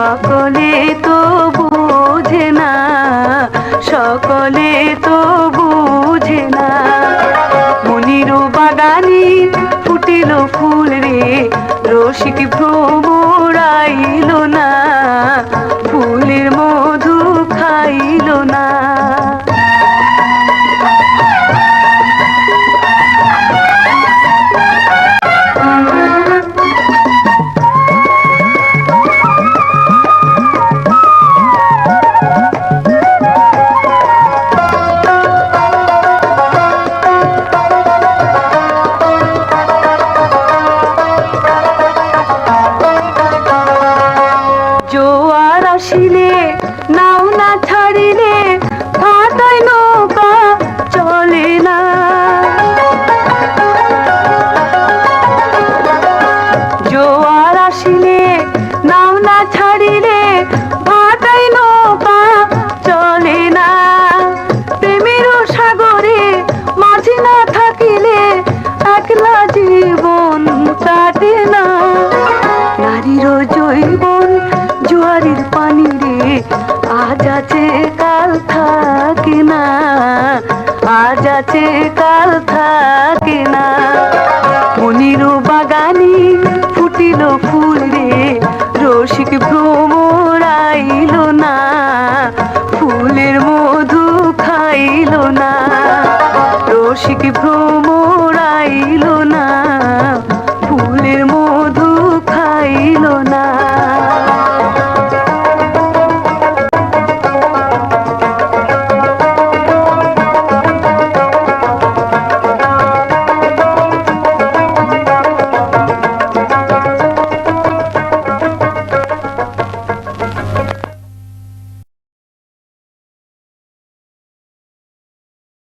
সকলে তো বুঝে না, সকলে তো বুঝে না। মনির বাগানে ফুটিল ফুল রে, রসিক ভ্রমরাইল না, ফুলের মধু খাইল না। জোয়ার আসিলে নাও না ছাড়িলে, ভাটায় নৌকা চলে না। জোয়ার আসিলে নাও না ছাড়িলে, ভাটায় নৌকা চলে না। প্রেমের সাগরে মাঝি না থাকিলে, একলা জীবন কাটে না। নারীর জৈবন জোয়ারের পানি রে, আজ আছে কাল থাকে না, আজ আছে কাল থাকে না। মনির বাগানে ফুটিল ফুল রে, রসিক ভ্রমরাইল না, ফুলের মধু খাইল না। রসিক ভ্রম